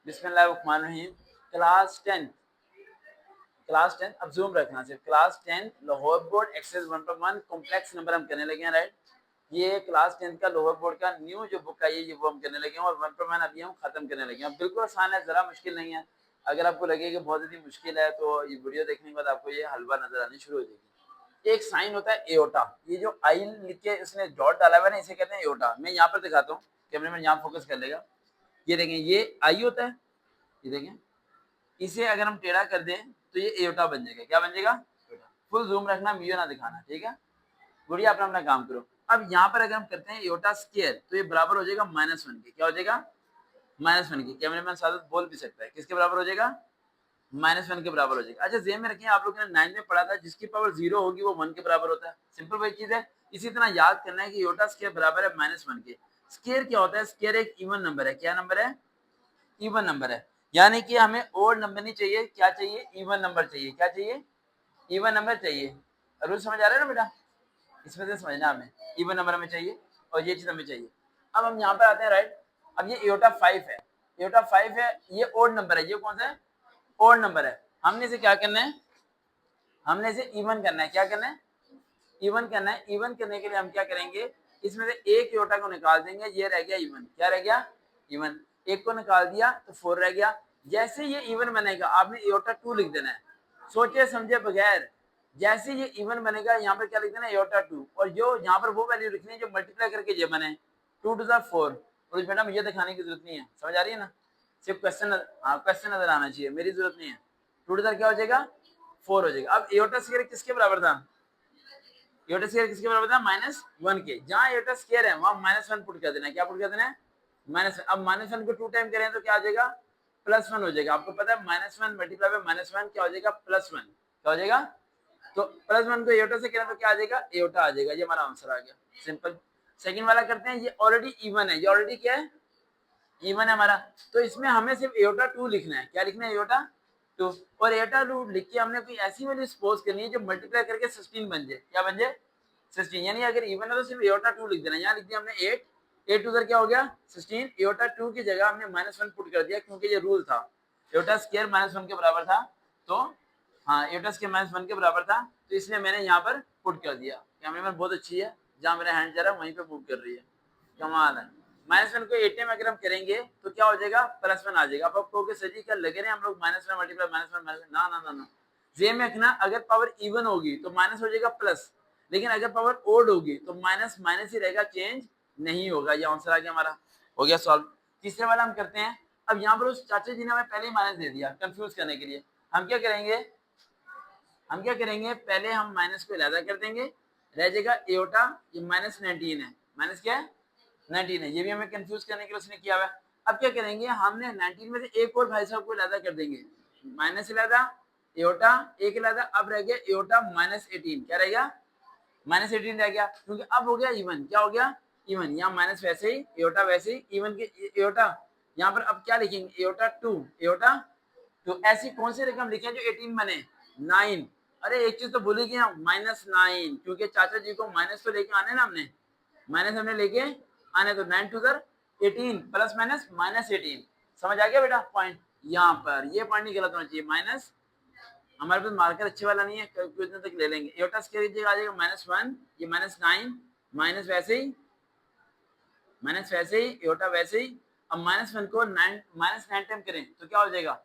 बिस्मिल्लाहिर्रहमानिर्रहीम। क्लास 10 अब जूम रखना सिर्फ। Class 10 Lahore board exercise 1.1 complex number हम करने लगे हैं, राइट। ये क्लास 10 का लाहौर बोर्ड का न्यू जो बुक आई है ये वो हम करने लगे हैं और 1.1 अभी हम खत्म करने लगे हैं। बिल्कुल आसान है, जरा मुश्किल नहीं है। अगर आपको लगे कि बहुत ज़्यादा मुश्किल है तो ये वीडियो देखने के बाद आपको ये हलवा नजर आनी शुरू हो जाएगी। एक साइन होता है एओटा, ये जो आई लिख के इसने डॉट डाला हुआ है ना, इसे कहते हैं एओटा। मैं यहाँ पर दिखाता हूँ, कैमरे में यहाँ फोकस कर लेगा। ये देखें, ये आई होता है, ये देखें। इसे अगर हम टेढ़ा कर दें तो ये एओटा बन जाएगा। क्या बन जाएगा? फुल जूम रखना, वीडियो ना दिखाना, ठीक है। गुड़िया अपना अपना काम करो। अब यहाँ पर अगर हम करते हैं एओटा स्क्वायर तो ये बराबर हो जाएगा -1 के। क्या हो जाएगा? -1 के। कैमरे मैन सादत बोल भी सकता है, किसके बराबर हो जाएगा? -1 के बराबर हो जाएगा। अच्छा जेब में रखें, आप लोगों ने 9 में पढ़ा था जिसकी पावर 0 होगी वो 1 के बराबर होता है। सिंपल वही चीज है। इसी तरह याद करना है कि एओटा स्क्वायर बराबर है -1 के। स्क्वायर क्या होता है? स्क्वायर एक इवन नंबर है। क्या नंबर है? इवन नंबर है। यानी कि हमें ओड नंबर नहीं चाहिए, क्या चाहिए? इवन नंबर चाहिए। क्या चाहिए? इवन नंबर चाहिए। रूल समझ आ रहा है ना बेटा? इसमें से समझना हमें, इवन नंबर हमें चाहिए और ये चीज हमें चाहिए। अब हम यहाँ पर आते हैं, राइट। अब ये एओटा 5 है, एओटा 5 है, ये ओड नंबर है। ये कौन सा है? ओड नंबर है। हमने इसे क्या करना है? हमने इसे इवन करना है। क्या करना है? इवन करना है। इवन करने के लिए हम क्या करेंगे? इसमें से एक एओटा को निकाल देंगे, ये रह गया इवन। क्या रह गया? इवन। एक को निकाल दिया तो 4 रह गया। जैसे ये इवन बनेगा आपने एओटा 2 लिख देना है, सोचे समझे बगैर। जैसे ये इवन बनेगा यहाँ पर क्या लिख देना है? एओटा 2। और जो यहाँ पर वो वैल्यू लिखनी है जो मल्टीप्लाई करके ये बने, 2 टू द 4। और बेटा मुझे दिखाने की जरूरत नहीं है, समझ आ रही है ना? सिर्फ क्वेश्चन, हाँ क्वेश्चन नजर आना चाहिए, मेरी जरूरत नहीं है। 2 टू द क्या हो जाएगा? 4 हो जाएगा। अब एओटा स्क्वायर किसके बराबर था? एओटा स्क्वायर किसके बराबर था? -1 के। जहां एओटा स्क्वायर है वहां -1 पुट कर देना है। क्या पुट कर देना है? -1। अब -1 को 2 टाइम करें तो क्या आ जाएगा? +1 हो जाएगा। आपको पता है -1 मल्टीप्लाई बाय -1 क्या हो जाएगा? +1। क्या हो जाएगा? तो +1 को एओटा से करें तो क्या आ जाएगा? एओटा आ जाएगा। ये हमारा आंसर आ गया, सिंपल। सेकंड वाला करते हैं, ये ऑलरेडी इवन है, ये ऑलरेडी क्या है? इवन है हमारा। तो इसमें हमें सिर्फ एओटा 2 लिखना है। क्या लिखना है? एओटा 2। और एओटा 2 लिख के हमने कोई ऐसी वैल्यू सपोज करनी है जो मल्टीप्लाई करके 16 बन जाए। क्या बन जाए? 16। यानी अगर इवन है तो सिर्फ एओटा 2 लिख देना। यहाँ लिख दिया हमने 8, 8 उधर क्या हो गया? 16। एओटा 2 की जगह हमने -1 पुट कर दिया क्योंकि ये रूल था। एओटा स्क्वायर -1 के बराबर था, तो हाँ एओटा स्क्वायर -1 के बराबर था, तो इसलिए मैंने यहाँ पर पुट कर दिया। कैमरामैन बहुत अच्छी है, जहाँ मेरा हैंड जा रहा है वहीं पे मूव कर रही है, कमाल है। -1 को 8 में अगर हम करेंगे तो क्या हो जाएगा? +1 आ जाएगा। अब आप कहोगे सर जी क्या लगे रहे हम लोग -1 मल्टीप्लाई -1 ना ना ना ना। जेब में रखना, अगर पावर इवन होगी तो माइनस हो जाएगा प्लस, लेकिन अगर पावर ओड होगी तो माइनस माइनस ही रहेगा, चेंज नहीं होगा। ये आंसर आ गया हमारा, हो गया सॉल्व। तीसरे वाला हम करते हैं। अब यहाँ पर उस चाचा जी ने हमें पहले ही माइनस दे दिया कंफ्यूज करने के लिए। हम क्या करेंगे? हम क्या करेंगे? पहले हम माइनस को अलग कर देंगे, रह जाएगा एओटा। ये -19 है, माइनस क्या है? 19 है। ये भी हमें कंफ्यूज करने के लिए उसने किया हुआ है। अब क्या करेंगे? हमने 19 में से एक और भाई साहब को अलग कर देंगे, माइनस अलग, एओटा एक अलग। अब रह गया एओटा -18। क्या रह गया? -18 रह गया, क्योंकि अब हो गया इवन। क्या हो गया? इवन। यहाँ माइनस वैसे ही, एओटा वैसे ही, इवन के एओटा। यहाँ पर अब क्या लिखेंगे? Aorta 2, aorta. तो ऐसी कौन सी रकम लिखें जो 18 बने? 9। अरे एक चीज तो भूल ही गया, -9, क्योंकि चाचा जी को माइनस तो लेके आने ना, हमने माइनस हमने लेके आने, तो 9 टू 18 प्लस माइनस -18। समझ आ गया बेटा पॉइंट? यहाँ पर ये पॉइंट नहीं गलत होना चाहिए। माइनस, हमारे पास मार्कर अच्छे वाला नहीं है, कितने तक ले लेंगे। एओटा स्क्वायर की जगह आ जाएगा -1, ये -9, माइनस वैसे ही, माइनस वैसे ही, एओटा वैसे ही। अब -1 को -9 टाइम करें तो क्या हो जाएगा?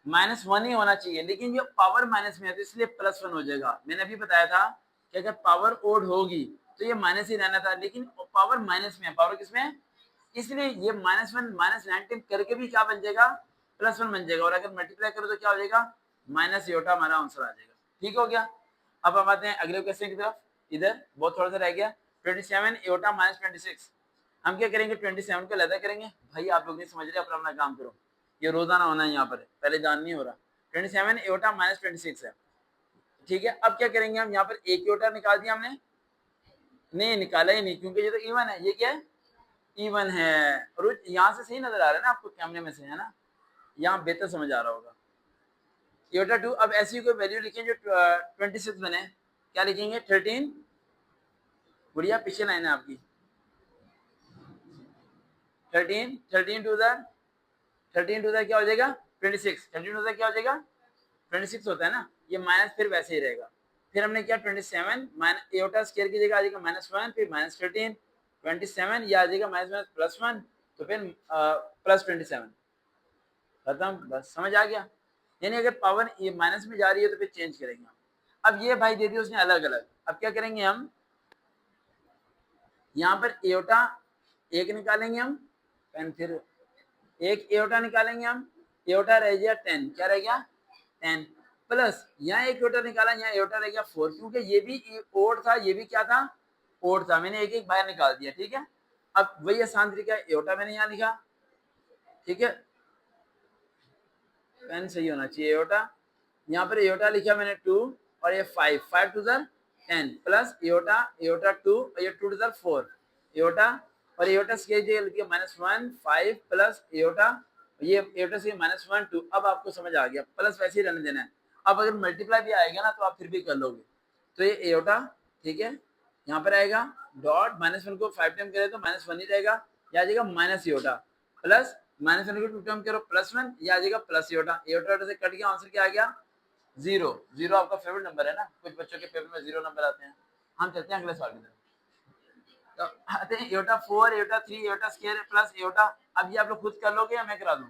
-1 ही होना चाहिए, लेकिन ये पावर माइनस में है तो इसलिए +1 हो जाएगा। मैंने अभी बताया था कि अगर पावर ओड होगी तो ये माइनस ही रहना था, लेकिन पावर माइनस में है। पावर किसमें है? इसलिए ये -1 -19 करके भी क्या बन जाएगा? +1 बन जाएगा। और अगर मल्टीप्लाई करो तो क्या हो जाएगा? माइनस एओटा हमारा आंसर आ जाएगा। ठीक हो गया। अब हम आते हैं अगले क्वेश्चन की तरफ। इधर बहुत थोड़ा सा रह गया। 27 एओटा -26। हम क्या करेंगे? 27 को अलग करेंगे। भाई आप लोग नहीं समझ रहे, अपना अपना काम करो, ये रोजाना होना है यहाँ पर, पहले जान नहीं हो रहा। 27 एओटा -26 है, ठीक है। अब क्या करेंगे? हम यहाँ पर एक एओटा निकाल दिया हमने, नहीं निकाला ही नहीं क्योंकि ये तो इवन है। ये क्या है? इवन है। और यहाँ से सही नजर आ रहा है ना आपको, कैमरे में से, है ना? यहाँ बेहतर समझ आ रहा होगा। एओटा 2। अब ऐसी कोई वैल्यू लिखें जो 26 बने। क्या लिखेंगे? 13। बढ़िया, पीछे लाइन है आपकी। 13 टू द 13 टू क्या हो जाएगा 26, 13 टू क्या हो जाएगा 26 होता है ना, ये माइनस फिर वैसे ही रहेगा। फिर हमने क्या 27 माइनस एटा स्क्वायर की जगह आ जाएगा -1, फिर -13, 27 ये आ जाएगा माइनस +1, तो फिर +27 खत्म, बस समझ आ गया। यानी अगर पावर ये माइनस में जा रही है तो फिर चेंज करेंगे हम। अब ये भाई दे दिया उसने अलग अलग, अब क्या करेंगे हम, यहाँ पर एटा एक निकालेंगे हम, एंड फिर एक एटा निकालेंगे हम, एटा रह गया 10, क्या रह गया 10, प्लस यहाँ एक एटा निकाला, यहाँ एटा रह गया 4, क्योंकि ये भी ओड था, ये भी क्या था ओड था, मैंने एक एक बाहर निकाल दिया, ठीक है। अब वही आसान तरीका है, एटा मैंने यहाँ लिखा, ठीक है, पेन सही होना चाहिए, एटा यहाँ पर एटा लिखा मैंने 2 और ये 5 टू 10 प्लस एटा एटा 2 और ये 2 टू 4 एटा और एटा स्केल लिखिए -1 5 प्लस एटा, ये एटा से -1 2, अब आपको समझ आ गया, प्लस वैसे ही रहने देना है। अब अगर मल्टीप्लाई भी आएगा ना तो आप फिर भी कर लोगे, तो ये एटा ठीक है, यहाँ पर आएगा डॉट -1 को 5 टाइम करें तो -1 ही रहेगा, या आ जाएगा माइनस एटा प्लस -1 को 2 टाइम करो +1, ये आ जाएगा प्लस एटा, एटा से कट गया, आंसर क्या आ गया 0। 0 आपका फेवरेट नंबर है ना, कुछ बच्चों के पेपर में 0 नंबर आते हैं। हम चलते हैं अगले सवाल की तरफ। तो आते हैं एटा 4 एटा 3 एटा स्क्वायर प्लस एटा, अब ये आप लोग खुद कर लोगे या मैं करा दूं,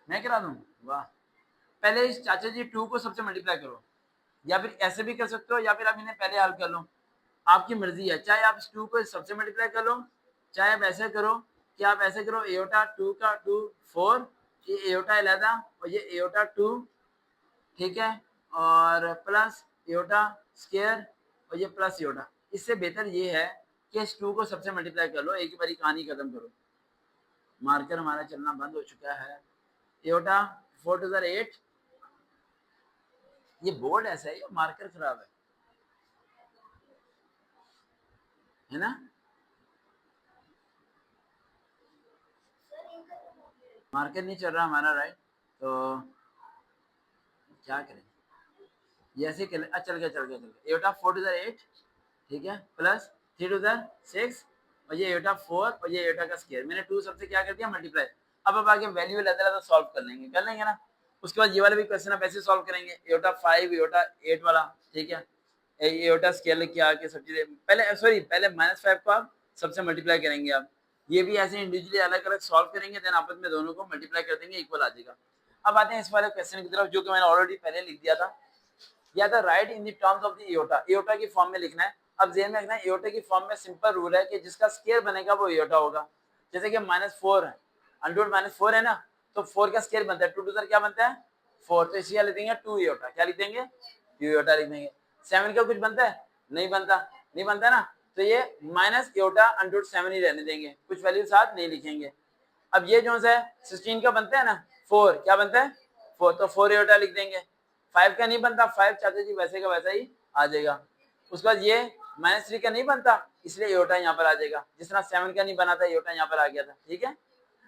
मैं करा दूं, वाह। पहले इस चाचा जी 2 को सबसे मल्टीप्लाई करो, या फिर ऐसे भी कर सकते हो, या फिर आप इन्हें पहले हल कर लो, आपकी मर्जी है, चाहे आप इस 2 को सबसे मल्टीप्लाई कर लो, चाहे आप ऐसे करो कि आप ऐसे करो एटा 2 का 2 4, ये एटा अलहदा और ये एटा 2, ठीक है, और प्लस एटा स्क्वायर और ये प्लस एटा। इससे बेहतर ये है कि इस 2 को सबसे मल्टीप्लाई कर लो, एक ही बारी कहानी खत्म करो। मार्कर हमारा चलना बंद हो चुका है, एटा 4 टू 8, ये बोर्ड ऐसा है, मार्कर खराब है ना, मार्कर नहीं चल रहा हमारा, राइट, तो क्या करें, ये ऐसे चल गया चल गया एटा 4 टू 8, ठीक है, प्लस 3 टू 6 और ये एटा 4 और ये एटा का स्क्वायर, मैंने 2 सबसे क्या कर दिया मल्टीप्लाई। अब आगे वैल्यू अलग सॉल्व कर लेंगे ना। उसके बाद ये वाला भी क्वेश्चन आप ऐसे सॉल्व करेंगे, एटा 5 एटा 8 वाला, ठीक है, एटा स्केल क्या के सब चीजें पहले, सॉरी पहले -5 को आप सबसे मल्टीप्लाई करेंगे, आप ये भी ऐसे इंडिविजुअली अलग अलग सॉल्व करेंगे, देन आपस में दोनों को मल्टीप्लाई कर देंगे, इक्वल आ जाएगा। अब आते हैं इस वाले क्वेश्चन की तरफ, जो कि मैंने ऑलरेडी पहले लिख दिया था, या तो right in the terms of the एटा, एटा की फॉर्म में लिखना है। अब जेन में रखना है, एटा की फॉर्म में सिंपल रूल है कि जिसका स्क्वायर बनेगा वो एटा होगा। जैसे कि -4 है, अंडर -4 है ना, तो 4 का स्क्वायर बनता है, 2 टू क्या बनता है 4, तो इसलिए लिख देंगे 2 एटा, क्या लिख देंगे 2 एटा लिख देंगे। 7 का कुछ बनता है, नहीं बनता, नहीं बनता ना, तो ये माइनस एटा अंडर 7 ही रहने देंगे, कुछ वैल्यू साथ नहीं लिखेंगे। अब ये जो है 16 का बनता है ना 4, क्या बनता है 4, तो 4 एटा लिख देंगे। 5 का नहीं बनता, 5 चाचा जी वैसे का वैसा ही आ जाएगा। उसके बाद ये -3 का नहीं बनता, इसलिए एटा यहाँ पर आ जाएगा, जिस तरह 7 का नहीं बना था एटा यहाँ पर आ गया था, ठीक है।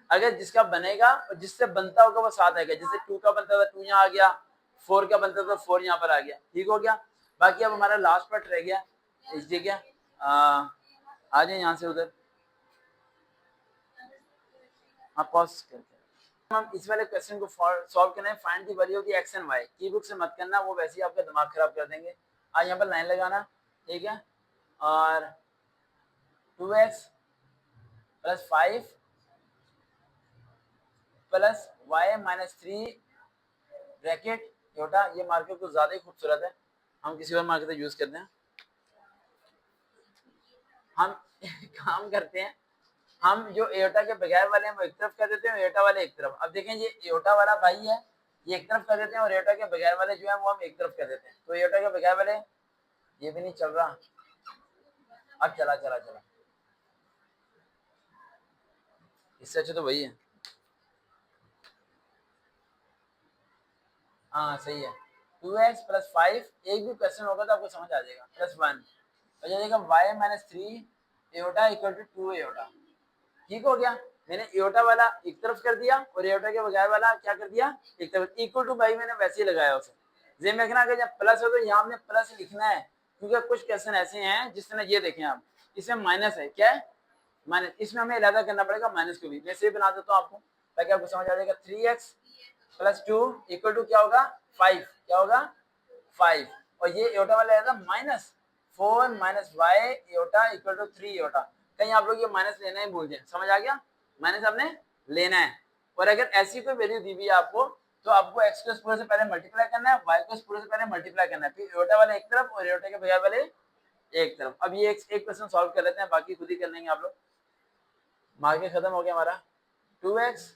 अगर जिसका बनेगा और जिससे बनता होगा वो साथ आएगा, जैसे 2 का बनता था 2 यहाँ आ गया, 4 का बनता था 4 यहाँ पर आ गया, ठीक हो गया। बाकी अब हमारा लास्ट पार्ट रह गया, ठीक है, आ जाए यहाँ से उधर, आप पॉज करके हम इस वाले क्वेश्चन को सॉल्व करना है, find the value of the x and y. की बुक से मत करना, वो वैसे ही आपका दिमाग खराब कर देंगे। आज यहाँ पर लाइन लगाना, ठीक है, और 2x + 5 प्लस y -3 ब्रैकेट छोटा, ये मार्कर कुछ ज्यादा ही खूबसूरत है, हम किसी और मार्कर यूज करते हैं। हम काम करते हैं, हम जो एटा के बगैर वाले हैं वो एक तरफ कर देते हैं, एटा वाले एक तरफ। अब देखें ये एटा वाला भाई है, ये एक तरफ कर देते हैं, और एटा के बगैर वाले जो है वो हम एक तरफ कर देते हैं। तो एटा के बगैर वाले, ये भी नहीं चल रहा, अब चला चला चला, इससे अच्छा तो वही है। हाँ सही है, 2x + 5, एक भी क्वेश्चन होगा तो आपको समझ आ जाएगा, +1 और जाएगा y - 3 एटा = 2 एटा, ठीक हो गया। मैंने एटा वाला एक तरफ कर दिया और एटा के बगैर वाला क्या कर दिया एक तरफ, इक्वल टू भाई मैंने वैसे ही लगाया उसे। जेब में रखना, अगर जब प्लस हो तो यहाँ आपने प्लस लिखना है, क्योंकि कुछ क्वेश्चन ऐसे हैं जिस तरह ये देखें आप, इसमें माइनस है, क्या है माइनस, इसमें हमें इलादा करना पड़ेगा माइनस को भी। मैं इसे बना देता हूँ आपको ताकि आपको समझ आ जाएगा। 3x प्लस 2 इक्वल टू क्या होगा 5, क्या होगा 5, और ये एटा वाला आएगा minus 4 minus Y Etah equal to 3 एटा। कहीं आप लोग ये माइनस लेना ही भूल जाए, समझ आ गया, माइनस आपने लेना है। और अगर ऐसी कोई वैल्यू दी हुई है आपको तो आपको x को पूरे से पहले मल्टीप्लाई करना है, y को पूरे से पहले मल्टीप्लाई करना है, फिर एटा वाले एक तरफ और एटा के बगैर वाले एक तरफ। अब ये एक क्वेश्चन सॉल्व कर लेते हैं, बाकी खुद ही कर लेंगे आप लोग। मार्के खत्म हो गया हमारा। 2x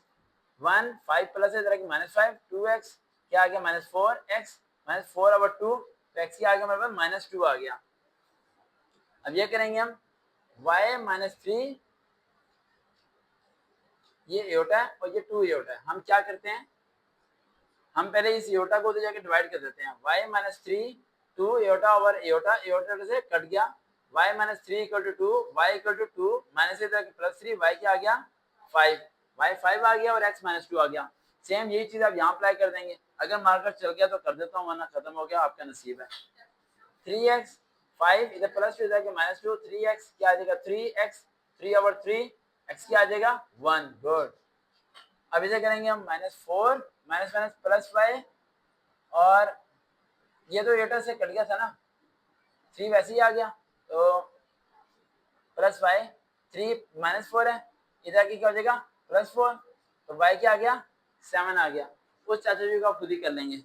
1 5 प्लस है इधर की -5, 2x क्या आ गया -4x -4/2, तो x क्या आ गया हमारे पास -2 आ गया। अब ये करेंगे हम y -3, ये एटा है और ये 2 एटा है। हम क्या करते हैं, हम पहले इस एटा को उधर जाके डिवाइड कर देते हैं। y -3 2 एटा ओवर एटा, एटा से कट गया, y -3 equal to 2, y equal to 2 minus इधर +3, y क्या आ गया 5, y 5 आ गया और x -2 आ गया। सेम यही चीज आप यहाँ अप्लाई कर देंगे। अगर मार्कर चल गया तो कर देता हूँ, वरना खत्म हो गया, आपका नसीब है। 3x 5 इधर +2 इधर -2, 3x क्या आ जाएगा 3x 3/3, x क्या आ जाएगा 1। गुड। अब इसे करेंगे हम -4 माइनस माइनस +5, और ये तो एटा से कट गया था ना, 3 वैसे ही आ गया, तो +5 3 -4 है, इधर की क्या हो जाएगा +4, तो y क्या आ गया 7 आ गया। उस चाचा जी को आप खुद ही कर लेंगे।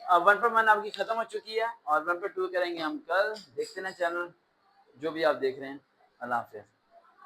अब 1/1 आपकी खत्म हो चुकी है और 1/2 करेंगे हम कल। देखते हैं चैनल जो भी आप देख रहे हैं। अल्लाह हाफिज़।